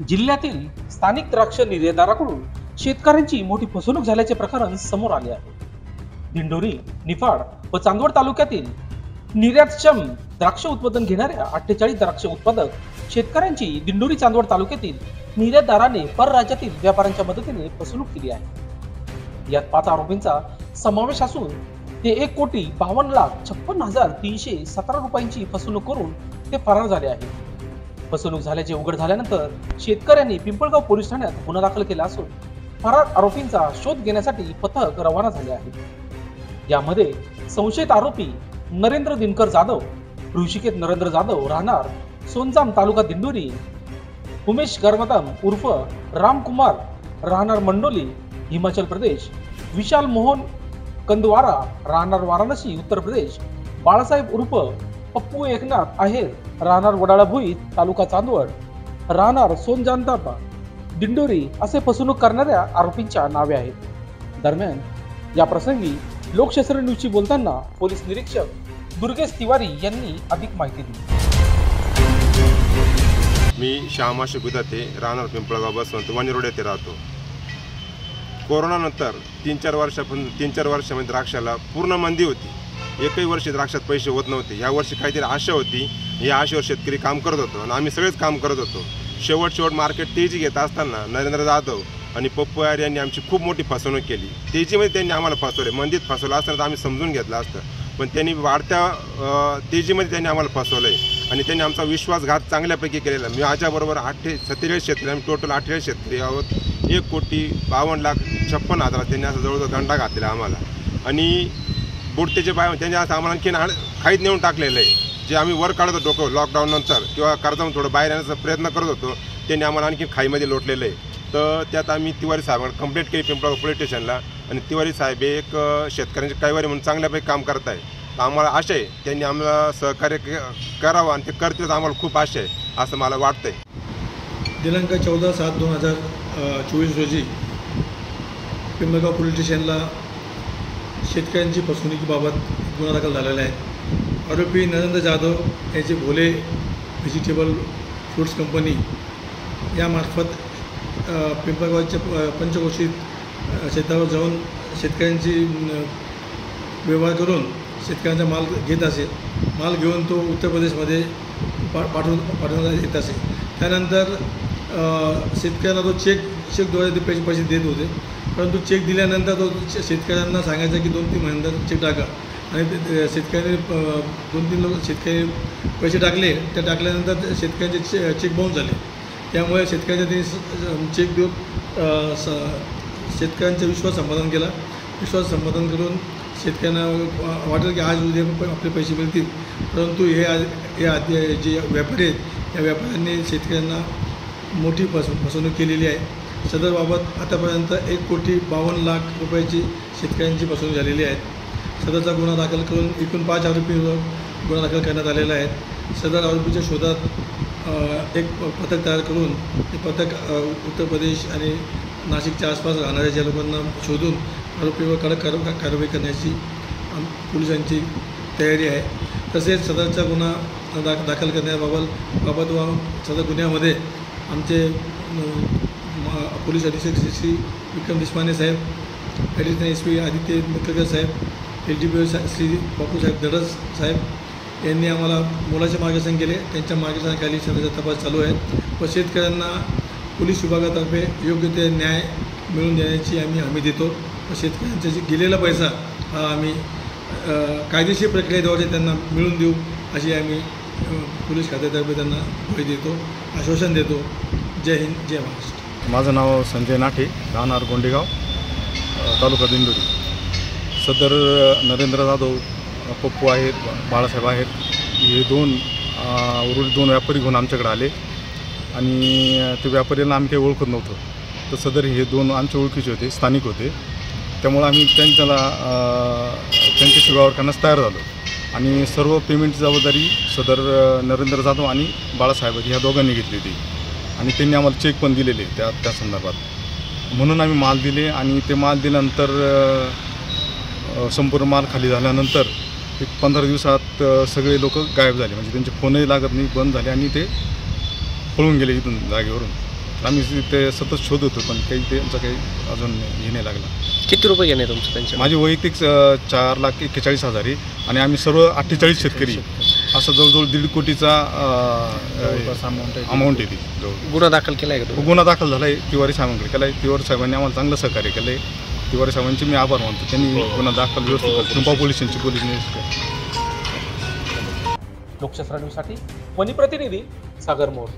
जिल्ह्यातील स्थानिक द्राक्ष निर्यातदाराकडून शेतकऱ्यांची मोठी फसवणूक झाल्याचे प्रकरण समोर आले आहे। दिंडोरी, निफाड व चांदवड तालुक्यातील निर्यातक्षम द्राक्ष उत्पादन घेणाऱ्या 48 द्राक्ष उत्पादक शेतकऱ्यांची दिंडोरी चांदवड तालुक्यातील निर्यातदाराने परराज्यातील व्यापाऱ्यांच्या मदतीने फसवणूक केली आहे। यात 5 आरोपींचा समावेश असून ते 1,52,56,317 रुपयांची फसवणूक करून ते फरार झाले आहे। फसवणूक झाल्याचे उघड झाल्यानंतर शेतकऱ्यांनी पिंपळगाव पोलीस ठाण्यात गुन्हा दाखल केला असून फरार आरोपींचा शोध घेण्यासाठी पथक रवाना झाले आहे। यामध्ये संशयित आरोपी नरेंद्र दिनकर जाधव, ऋषिकेत नरेंद्र जाधव राहणार सोनजाम तालुका दिंडोरी, उमेश गरमदम उर्फ रामकुमार राहणार मंडोली हिमाचल प्रदेश, विशाल मोहन कंदवारा राहणार वाराणसी उत्तर प्रदेश, बाळासाहेब उर्फ पप्पू एकनाथ आहेर राहणार वडाळा भुई तालुका चांदवड राहणार सोनजामतापा दिंडोरी असे फसवणूक करणाऱ्या आरोपींच्या नावे आहेत। दरम्यान या प्रसंगी लोकशास्त्र न्यूजशी बोलताना पोलीस निरीक्षक दुर्गेश तिवारी यांनी अधिक माहिती दिली। मी श्यामाशी गुदाते राहणार पिंपळगाव बसवंत वणी रोड येथे राहतो। कोरोनानंतर 3-4 वर्षामध्ये द्राक्षाला पूर्ण मंदी होती। एकही वर्षी द्राक्षात पैसे होत नव्हते। या वर्षी काहीतरी आशा होती, या आशेवर शेतकरी काम करत होतो आणि आम्ही सगळेच काम करत होतो। शेवट मार्केट तेजी घेत असताना नरेंद्र जाधव आणि पप्पू यार यांनी आमची खूप मोठी फसवणूक केली। तेजीमध्ये त्यांनी आम्हाला फसवले, मंदीत फसवलं असताना आम्ही समजून घेतलं असतं, पण त्यांनी वाढत्या तेजीमध्ये त्यांनी आम्हाला फसवलं आहे आणि त्यांनी आमचा विश्वासघात चांगल्यापैकी केलेला। मी माझ्याबरोबर 47 शेतकरी, आम्ही टोटल 48 शेतकरी आहोत। 1,52,56,000 त्यांनी असं जवळजवळ दंडा घातलेला आम्हाला आणि बुडतेचे पाय त्यांनी असं आम्हाला आणखीन खाईत नेऊन टाकलेलं आहे। जे आम्ही वर काढत होतो लॉकडाऊन नंतर किंवा कर्जातून थोडं बाहेर येण्याचा प्रयत्न करत होतो, त्यांनी आम्हाला आणखी खाईमध्ये लोटलेलं आहे। तर त्यात आम्ही तिवारी साहेबांना कंप्लेंट केली पिंपळगाव पोलीस स्टेशनला आणि तिवारी साहेब एक शेतकऱ्यांचे कैवारी म्हणून चांगल्यापैकी काम करत आहे। तर आम्हाला आशा आहे त्यांनी आम्हाला सहकार्य करावं आणि ते करतील, आम्हाला खूप आशा आहे असं मला वाटतंय। दिनांक 14/7/2024 रोजी पिंपळगाव पोलीस स्टेशनला शेतकऱ्यांची फसवणुकीबाबत गुन्हा दाखल झालेला आहे। आरोपी नरेंद्र जाधव यांचे भोले व्हेजिटेबल फ्रूट्स कंपनी यामार्फत पिंपळगावच्या पंचक्रोशीत शेतावर जाऊन शेतकऱ्यांची व्यवहार करून शेतकऱ्यांचा माल घेत असे। माल घेऊन तो उत्तर प्रदेशमध्ये पाठवण्यात येत असे। त्यानंतर शेतकऱ्यांना तो चेकद्वारे पैसे देत होते, परंतु चेक दिल्यानंतर तो शेतकऱ्यांना सांगायचा की 2-3 महिन्यानंतर चेक टाका आणि शेतकऱ्यांनी 2-3 शेतकरी पैसे टाकले। त्या टाकल्यानंतर शेतकऱ्यांचे चेक बाउन्स झाले। त्यामुळे शेतकऱ्यांच्या त्यांनी चेक देऊन शेतकऱ्यांचा विश्वास संपादन केला। विश्वास संपादन करून शेतकऱ्यांना वाटेल की आज उद्या आपले पैसे मिळतील, परंतु हे जे व्यापारी आहेत या व्यापाऱ्यांनी शेतकऱ्यांना मोठी फसवणूक केलेली आहे। सदरबाबत आतापर्यंत 1,52,00,000 रुपयाची शेतकऱ्यांची फसवणूक झालेली आहे। सदरचा गुन्हा दाखल करून एकूण 5 आरोपींवर गुन्हा दाखल करण्यात आलेला आहे। सदर आरोपीच्या शोधात एक पथक तयार करून ते पथक उत्तर प्रदेश आणि नाशिकच्या आसपास राहणाऱ्या ज्या लोकांना शोधून आरोपीवर कडक कारवाई करण्याची पोलिसांची तयारी आहे। तसेच सदरचा गुन्हा दाखल करण्याबाबत व सदर गुन्ह्यामध्ये आमचे पोलीस अधीक्षक श्री विक्रम दिशमाने साहेब, ॲडिशनल SP आदित्य मुखर्जी साहेब, LGPO श्री बापूसाहेब दडस साहेब यांनी आम्हाला मोलाचे मार्गदर्शन केले। त्यांच्या मार्गदर्शनाखाली सदरचा तपास चालू आहे व शेतकऱ्यांना पोलीस विभागातर्फे योग्य ते न्याय मिळवून देण्याची आम्ही हमी देतो व शेतकऱ्यांचा जे गेलेला पैसा हा आम्ही कायदेशीर प्रक्रियेद्वारे त्यांना मिळवून देऊ अशी आम्ही पोलीस खात्यातर्फे त्यांना ग्वाही देतो, आश्वासन देतो। जय हिंद, जय महाराष्ट्र। माझं नाव संजय नाठे, राहणार गोंडेगाव तालुका दिंडोरी। सदर नरेंद्र जाधव, पप्पू आहेत, बाळासाहेब आहेत, हे उर्वरित 2 व्यापारी घेऊन आमच्याकडे आले आणि ते व्यापाऱ्यांना आम्ही काही ओळखत नव्हतं। तर सदर हे 2 आमच्या ओळखीचे होते, स्थानिक होते, त्यामुळे आम्ही त्यांच्याशी व्यवहार करण्यास तयार झालो आणि सर्व पेमेंटची जबाबदारी सदर नरेंद्र जाधव आणि बाळासाहेब ह्या दोघांनी घेतली होती आणि त्यांनी आम्हाला चेक पण दिलेले त्या संदर्भात। म्हणून आम्ही माल दिले आणि ते माल दिल्यानंतर संपूर्ण माल खाली झाल्यानंतर एक 15 दिवसात सगळे लोक गायब झाले, म्हणजे त्यांचे फोनही लागत नाही, बंद झाले आणि ते पळून गेले इथून जागेवरून। आम्ही ते सतत शोध होतो, पण काही त्यांचा काही अजून हे नाही लागला. किती रुपये घेणे तुमचं त्यांच्या? माझी वैयक्तिक 4,41,40,000 आहे आणि आम्ही सर्व 48 शेतकरी असं जवळजवळ 1.5 कोटीचा अमाऊंट येते जवळ. गुन्हा दाखल केला आहे का तुम्ही? गुन्हा दाखल झाला आहे. तिवारी साहेबांकडे केला आहे. तिवारी साहेबांनी आम्हाला चांगलं सहकार्य केलं आहे. तिवारी साहेबांचे मी आभार मानतो. त्यांनी गुन्हा दाखल व्यवस्थित पिंपळगाव पोलीस स्टेशनची पोलीसने. लोकशास्त्र न्यूजसाठी वनी प्रतिनिधी सागर मोर.